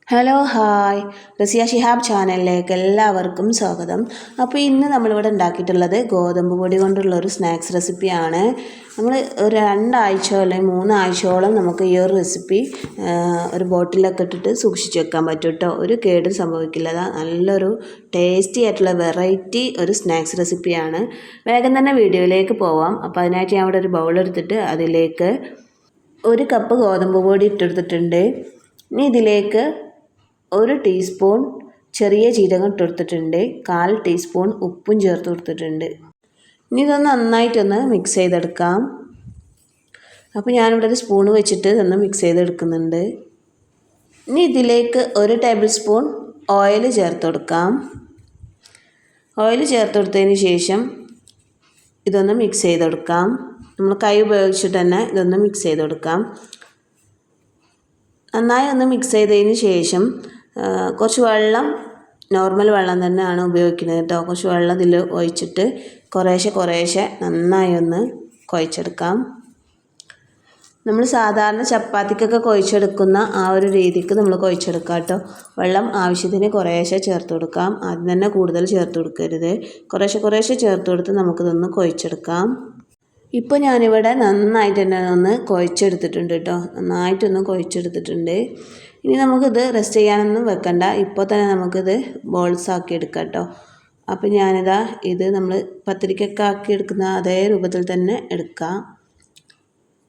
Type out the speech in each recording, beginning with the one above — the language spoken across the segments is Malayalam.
ഹലോ ഹായ് റസിയ ഷിഹാബ് ചാനലിലേക്ക് എല്ലാവർക്കും സ്വാഗതം. അപ്പോൾ ഇന്ന് നമ്മളിവിടെ ഉണ്ടാക്കിയിട്ടുള്ളത് ഗോതമ്പ് പൊടി കൊണ്ടുള്ള ഒരു സ്നാക്സ് റെസിപ്പിയാണ്. നമ്മൾ ഒരു 2 ആഴ്ച അല്ലെങ്കിൽ 3 ആഴ്ചയോളം നമുക്ക് ഈ ഒരു റെസിപ്പി ഒരു ബോട്ടിലൊക്കെ ഇട്ടിട്ട് സൂക്ഷിച്ച് വെക്കാൻ പറ്റും കേട്ടോ. ഒരു കേടും സംഭവിക്കില്ല. നല്ലൊരു ടേസ്റ്റി ആയിട്ടുള്ള വെറൈറ്റി ഒരു സ്നാക്സ് റെസിപ്പിയാണ്. വേഗം തന്നെ വീഡിയോയിലേക്ക് പോവാം. അപ്പോൾ അതിനായിട്ട് ഞാൻ ഇവിടെ ഒരു ബൗൾ എടുത്തിട്ട് അതിലേക്ക് 1 കപ്പ് ഗോതമ്പ് പൊടി ഇട്ടെടുത്തിട്ടുണ്ട്. ഇനി ഇതിലേക്ക് 1 ടീസ്പൂൺ ചെറിയ ജീരകം ഇട്ടെടുത്തിട്ടുണ്ട്. 1/4 ടീസ്പൂൺ ഉപ്പും ചേർത്ത് കൊടുത്തിട്ടുണ്ട്. ഇനി ഇതൊന്ന് നന്നായിട്ടൊന്ന് മിക്സ് ചെയ്തെടുക്കാം. അപ്പോൾ ഞാനിവിടെ ഒരു സ്പൂൺ വെച്ചിട്ട് ഇതൊന്ന് മിക്സ് ചെയ്തെടുക്കുന്നുണ്ട്. ഇനി ഇതിലേക്ക് 1 ടേബിൾ സ്പൂൺ ഓയിൽ ചേർത്ത് കൊടുക്കാം. ഓയിൽ ചേർത്ത് കൊടുത്തതിന് ശേഷം ഇതൊന്ന് മിക്സ് ചെയ്തെടുക്കാം. നമ്മൾ കൈ ഉപയോഗിച്ചിട്ട് തന്നെ ഇതൊന്ന് മിക്സ് ചെയ്തെടുക്കാം. നന്നായി ഒന്ന് മിക്സ് ചെയ്തതിന് ശേഷം കുറച്ച് വെള്ളം, നോർമൽ വെള്ളം തന്നെയാണ് ഉപയോഗിക്കുന്നത് കേട്ടോ. കുറച്ച് വെള്ളം ഇതിൽ ഒഴിച്ചിട്ട് കുറേശ്ശെ നന്നായി ഒന്ന് കുഴച്ചെടുക്കാം. നമ്മൾ സാധാരണ ചപ്പാത്തിക്കൊക്കെ കുഴച്ചെടുക്കുന്ന ആ ഒരു രീതിക്ക് നമ്മൾ കുഴച്ചെടുക്കാം കേട്ടോ. വെള്ളം ആവശ്യത്തിന് കുറേശ്ശെ ചേർത്ത് കൊടുക്കാം. ആദ്യം തന്നെ കൂടുതൽ ചേർത്ത് കൊടുക്കരുത്. കുറേശ്ശെ ചേർത്ത് കൊടുത്ത് നമുക്കിതൊന്ന് കുഴച്ചെടുക്കാം. ഇപ്പോൾ ഞാനിവിടെ നന്നായിട്ട് തന്നെ ഒന്ന് കുഴച്ചെടുത്തിട്ടുണ്ട് കേട്ടോ. നന്നായിട്ടൊന്ന് കുഴച്ചെടുത്തിട്ടുണ്ട്. ഇനി നമുക്കിത് റെസ്റ്റ് ചെയ്യാനൊന്നും വെക്കണ്ട. ഇപ്പോൾ തന്നെ നമുക്കിത് ബോൾസ് ആക്കി എടുക്കാം കേട്ടോ. അപ്പോൾ ഞാനിതാ ഇത് നമ്മൾ പത്തിരിക്കൊക്കെ ആക്കി എടുക്കുന്ന അതേ രൂപത്തിൽ തന്നെ എടുക്കാം.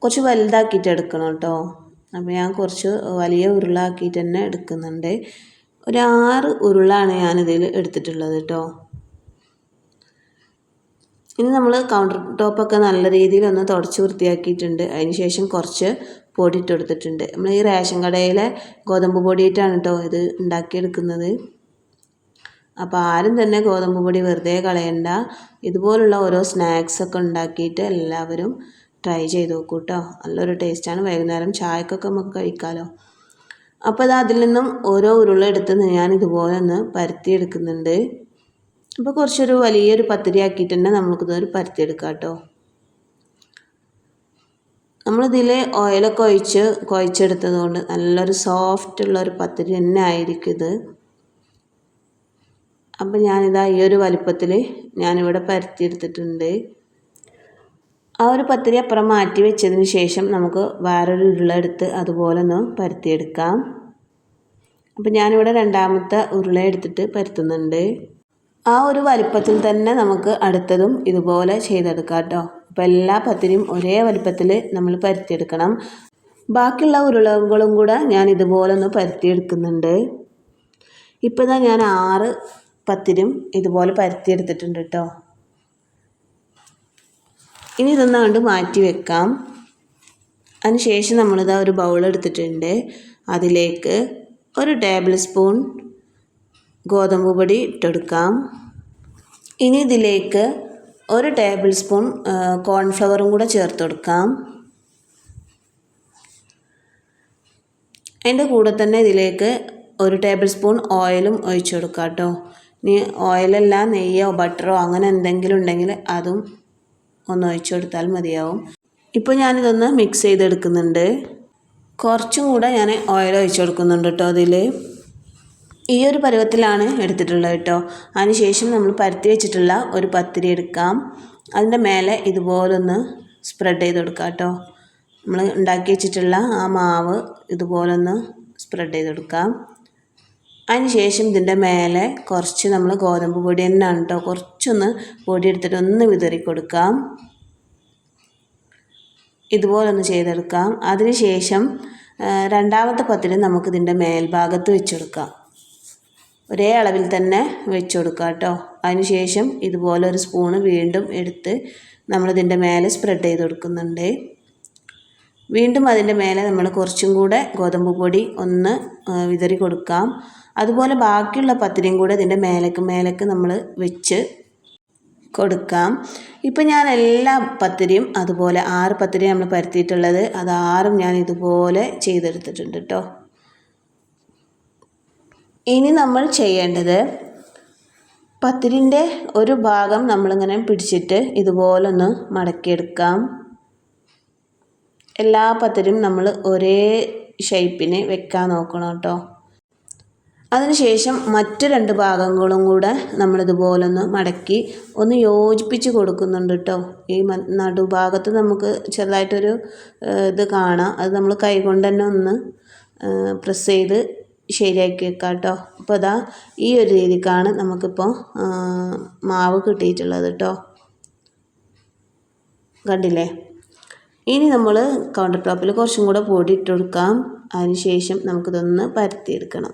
കുറച്ച് വലുതാക്കിയിട്ട് എടുക്കണം കേട്ടോ. അപ്പോൾ ഞാൻ കുറച്ച് വലിയ ഉരുളാക്കിയിട്ട് തന്നെ എടുക്കുന്നുണ്ട്. ഒരു 6 ഉരുളാണ് ഞാനിതിൽ എടുത്തിട്ടുള്ളത് കേട്ടോ. ഇനി നമ്മൾ കൗണ്ടർ ടോപ്പൊക്കെ നല്ല രീതിയിൽ ഒന്ന് തുടച്ച് വൃത്തിയാക്കിയിട്ടുണ്ട്. അതിന് ശേഷം കുറച്ച് പൊടി ഇട്ടെടുത്തിട്ടുണ്ട്. നമ്മൾ ഈ റേഷൻ കടയിലെ ഗോതമ്പ് പൊടിയിട്ടാണ് കേട്ടോ ഇത് ഉണ്ടാക്കിയെടുക്കുന്നത്. അപ്പോൾ ആരും തന്നെ ഗോതമ്പ് പൊടി വെറുതെ കളയണ്ട. ഇതുപോലുള്ള ഓരോ സ്നാക്സൊക്കെ ഉണ്ടാക്കിയിട്ട് എല്ലാവരും ട്രൈ ചെയ്ത് നോക്കൂ കേട്ടോ. നല്ലൊരു ടേസ്റ്റാണ്. വൈകുന്നേരം ചായക്കൊക്കെ നമുക്ക് കഴിക്കാമല്ലോ. അപ്പോൾ അത് അതിൽ നിന്നും ഓരോ ഉരുള എടുത്ത് ഞാൻ ഇതുപോലെ ഒന്ന് പരത്തിയെടുക്കുന്നുണ്ട്. അപ്പോൾ കുറച്ചൊരു വലിയൊരു പത്തിരി ആക്കിയിട്ട് തന്നെ നമുക്കിതൊരു പരത്തിയെടുക്കാം കേട്ടോ. നമ്മളിതിൽ ഓയിലൊക്കെ ഒഴിച്ച് കുഴച്ചെടുത്തത് കൊണ്ട് നല്ലൊരു സോഫ്റ്റുള്ളൊരു പത്തിരി തന്നെ ആയിരിക്കും ഇത്. അപ്പോൾ ഞാനിതാ ഈ ഒരു വലിപ്പത്തിൽ ഞാനിവിടെ പരത്തിയെടുത്തിട്ടുണ്ട്. ആ ഒരു പത്തിരി അപ്പുറം മാറ്റി വെച്ചതിന് ശേഷം നമുക്ക് വേറൊരു ഉരുള എടുത്ത് അതുപോലെ ഒന്ന് പരത്തിയെടുക്കാം. അപ്പോൾ ഞാനിവിടെ 2ാമത്തെ ഉരുള എടുത്തിട്ട് പരത്തുന്നുണ്ട്. ആ ഒരു വലിപ്പത്തിൽ തന്നെ നമുക്ക് അടുത്തതും ഇതുപോലെ ചെയ്തെടുക്കാം കേട്ടോ. അപ്പോൾ എല്ലാ പത്തിരിയും ഒരേ വലിപ്പത്തിൽ നമ്മൾ പരത്തിയെടുക്കണം. ബാക്കിയുള്ള ഉരുളകളും കൂടെ ഞാൻ ഇതുപോലെ ഒന്ന് പരത്തിയെടുക്കുന്നുണ്ട്. ഇപ്പോൾ ഇതാ ഞാൻ 6 പത്തിരിയും ഇതുപോലെ പരത്തിയെടുത്തിട്ടുണ്ട് കേട്ടോ. ഇനി ഇതൊന്ന് കണ്ട് മാറ്റി വെക്കാം. അതിന് ശേഷം നമ്മളിതാ ഒരു ബൗൾ എടുത്തിട്ടുണ്ട്. അതിലേക്ക് 1 ടേബിൾ സ്പൂൺ ഗോതമ്പ് പൊടി ഇട്ടെടുക്കാം. ഇനി ഇതിലേക്ക് 1 ടേബിൾ സ്പൂൺ കോൺഫ്ലവറും കൂടെ ചേർത്ത് കൊടുക്കാം. അതിൻ്റെ കൂടെ തന്നെ ഇതിലേക്ക് 1 ടേബിൾ സ്പൂൺ ഓയിലും ഒഴിച്ചു കൊടുക്കാം കേട്ടോ. ഇനി ഓയിലല്ല, നെയ്യോ ബട്ടറോ അങ്ങനെ എന്തെങ്കിലും ഉണ്ടെങ്കിൽ അതും ഒന്ന് ഒഴിച്ചു കൊടുത്താൽ മതിയാവും. ഇപ്പോൾ ഞാനിതൊന്ന് മിക്സ് ചെയ്തെടുക്കുന്നുണ്ട്. കുറച്ചും കൂടെ ഞാൻ ഓയിൽ ഒഴിച്ചു കൊടുക്കുന്നുണ്ട് കേട്ടോ. അതിൽ ഈ ഒരു പരുവത്തിലാണ് എടുത്തിട്ടുള്ളത് കേട്ടോ. അതിനുശേഷം നമ്മൾ പരത്തി വെച്ചിട്ടുള്ള ഒരു പത്തിരി എടുക്കാം. അതിൻ്റെ മേലെ ഇതുപോലൊന്ന് സ്പ്രെഡ് ചെയ്ത് കൊടുക്കാം കേട്ടോ. നമ്മൾ ഉണ്ടാക്കി വെച്ചിട്ടുള്ള ആ മാവ് ഇതുപോലൊന്ന് സ്പ്രെഡ് ചെയ്ത് കൊടുക്കാം. അതിനുശേഷം ഇതിൻ്റെ മേലെ കുറച്ച് നമ്മൾ ഗോതമ്പ് പൊടി തന്നെയാണ് കേട്ടോ. കുറച്ചൊന്ന് പൊടി എടുത്തിട്ട് ഒന്ന് വിതറി കൊടുക്കാം. ഇതുപോലൊന്ന് ചെയ്തെടുക്കാം. അതിനുശേഷം 2ാമത്തെ പത്തിരി നമുക്കിതിൻ്റെ മേൽഭാഗത്ത് വെച്ചെടുക്കാം. ഒരേ അളവിൽ തന്നെ വെച്ച് കൊടുക്കുക കേട്ടോ. അതിനുശേഷം ഇതുപോലെ ഒരു സ്പൂണ് വീണ്ടും എടുത്ത് നമ്മളിതിൻ്റെ മേലെ സ്പ്രെഡ് ചെയ്ത് കൊടുക്കുന്നുണ്ട്. വീണ്ടും അതിൻ്റെ മേലെ നമ്മൾ കുറച്ചും കൂടെ ഗോതമ്പ് പൊടി ഒന്ന് വിതറി കൊടുക്കാം. അതുപോലെ ബാക്കിയുള്ള പത്തിരിയും കൂടെ ഇതിൻ്റെ മേലേക്ക് നമ്മൾ വെച്ച് കൊടുക്കാം. ഇപ്പം ഞാൻ എല്ലാ പത്തിരിയും അതുപോലെ 6 പത്തിരി നമ്മൾ പരത്തിയിട്ടുള്ളത് അത് 6ഉം ഞാൻ ഇതുപോലെ ചെയ്തെടുത്തിട്ടുണ്ട് കേട്ടോ. ഇനി നമ്മൾ ചെയ്യേണ്ടത് പത്തിരിൻ്റെ ഒരു ഭാഗം നമ്മളിങ്ങനെ പിടിച്ചിട്ട് ഇതുപോലൊന്ന് മടക്കിയെടുക്കാം. എല്ലാ പത്തിരിയും നമ്മൾ ഒരേ ഷേപ്പിന് വെക്കാൻ നോക്കണം കേട്ടോ. അതിനുശേഷം മറ്റ് 2 ഭാഗങ്ങളും കൂടെ നമ്മളിതുപോലൊന്ന് മടക്കി ഒന്ന് യോജിപ്പിച്ച് കൊടുക്കുന്നുണ്ട് കേട്ടോ. ഈ നടുഭാഗത്ത് നമുക്ക് ചെറുതായിട്ടൊരു ഇത് കാണാം. അത് നമ്മൾ കൈകൊണ്ട് തന്നെ ഒന്ന് പ്രസ് ചെയ്ത് ശരിയാക്കി വെക്കാം കേട്ടോ. അപ്പോൾ അതാ ഈ ഒരു രീതിക്കാണ് നമുക്കിപ്പോൾ മാവ് കിട്ടിയിട്ടുള്ളത് കേട്ടോ. കണ്ടില്ലേ? ഇനി നമ്മൾ കൗണ്ടർ ടോപ്പിൽ കുറച്ചും കൂടെ പൊടി ഇട്ട് കൊടുക്കാം. അതിനുശേഷം നമുക്കിതൊന്ന് പരത്തിയെടുക്കണം.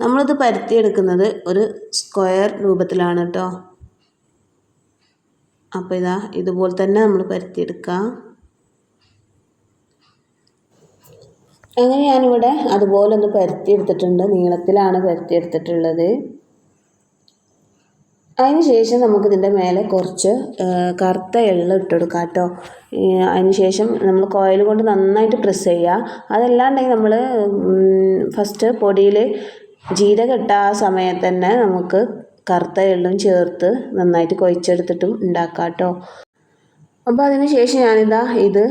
നമ്മളിത് പരത്തിയെടുക്കുന്നത് ഒരു സ്ക്വയർ രൂപത്തിലാണ് കേട്ടോ. അപ്പോൾ ഇതാ ഇതുപോലെ തന്നെ നമ്മൾ പരത്തിയെടുക്കാം. അങ്ങനെ ഞാനിവിടെ അതുപോലെ ഒന്ന് പരത്തിയെടുത്തിട്ടുണ്ട്. നീളത്തിലാണ് പരത്തിയെടുത്തിട്ടുള്ളത്. അതിന് ശേഷം നമുക്കിതിൻ്റെ മേലെ കുറച്ച് കറുത്ത എള്ള് ഇട്ട് കൊടുക്കാം കേട്ടോ. അതിന് ശേഷം നമ്മൾ കോയിൽ കൊണ്ട് നന്നായിട്ട് പ്രസ് ചെയ്യുക. അതല്ലാണ്ടെങ്കിൽ നമ്മൾ ഫസ്റ്റ് പൊടിയിൽ ജീരകം ഇട്ട ആ സമയത്ത് തന്നെ നമുക്ക് കറുത്ത എള്ളും ചേർത്ത് നന്നായിട്ട് കുഴച്ചെടുത്തിട്ടും ഉണ്ടാക്കാം കേട്ടോ. അപ്പോൾ അതിന് ശേഷം ഞാനിതാ ഇത്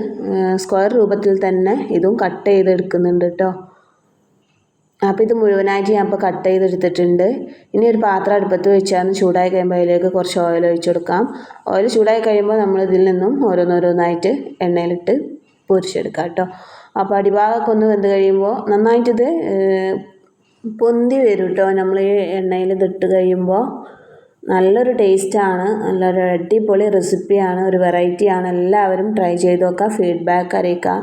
സ്ക്വയർ രൂപത്തിൽ തന്നെ ഇതും കട്ട് ചെയ്തെടുക്കുന്നുണ്ട് കേട്ടോ. അപ്പോൾ ഇത് മുഴുവനായിട്ട് ഞാൻ ഇപ്പോൾ കട്ട് ചെയ്തെടുത്തിട്ടുണ്ട്. ഇനി ഒരു പാത്രം അടുപ്പത്ത് വെച്ചാൽ ചൂടായി കഴിയുമ്പോൾ അതിലേക്ക് കുറച്ച് ഓയിൽ ഒഴിച്ച് കൊടുക്കാം. ഓയിൽ ചൂടായി കഴിയുമ്പോൾ നമ്മൾ ഇതിൽ നിന്നും ഓരോന്നോരോന്നായിട്ട് എണ്ണയിലിട്ട് പൊരിച്ചെടുക്കാം കേട്ടോ. അപ്പോൾ അടിഭാഗമൊക്കെ ഒന്ന് വെന്ത് കഴിയുമ്പോൾ നന്നായിട്ടിത് പൊന്തി വരും കേട്ടോ. നമ്മൾ ഈ എണ്ണയിൽ ഇതിട്ട് കഴിയുമ്പോൾ നല്ലൊരു ടേസ്റ്റാണ്. നല്ലൊരു അടിപൊളി റെസിപ്പിയാണ്. ഒരു വെറൈറ്റിയാണ്. എല്ലാവരും ട്രൈ ചെയ്ത് നോക്കുക. ഫീഡ്ബാക്ക് അറിയിക്കുക.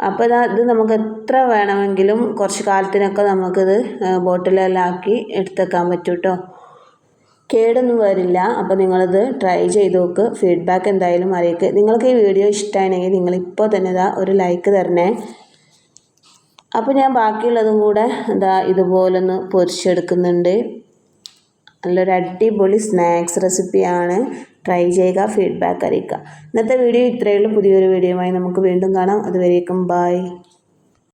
അപ്പോൾ ഇത് നമുക്ക് എത്ര വേണമെങ്കിലും കുറച്ച് കാലത്തിനൊക്കെ നമുക്കിത് ബോട്ടിലെല്ലാക്കി എടുത്തേക്കാൻ പറ്റും കേട്ടോ. കേടൊന്നും വരില്ല. അപ്പോൾ നിങ്ങളിത് ട്രൈ ചെയ്ത് നോക്ക്. ഫീഡ്ബാക്ക് എന്തായാലും അറിയിക്കുക. നിങ്ങൾക്ക് ഈ വീഡിയോ ഇഷ്ടമാണെങ്കിൽ നിങ്ങളിപ്പോൾ തന്നെ ഒരു ലൈക്ക് തരണേ. അപ്പോൾ ഞാൻ ബാക്കിയുള്ളതും കൂടെ ഇതുപോലൊന്ന് പൊരിച്ചെടുക്കുന്നുണ്ട്. നല്ലൊരു അടിപൊളി സ്നാക്സ് റെസിപ്പിയാണ്. ട്രൈ ചെയ്യുക, ഫീഡ്ബാക്ക് അറിയിക്കുക. ഇന്നത്തെ വീഡിയോ ഇത്രയേ ഉള്ളൂ. പുതിയൊരു വീഡിയോയുമായി നമുക്ക് വീണ്ടും കാണാം. അതുവരേക്കും ബൈ.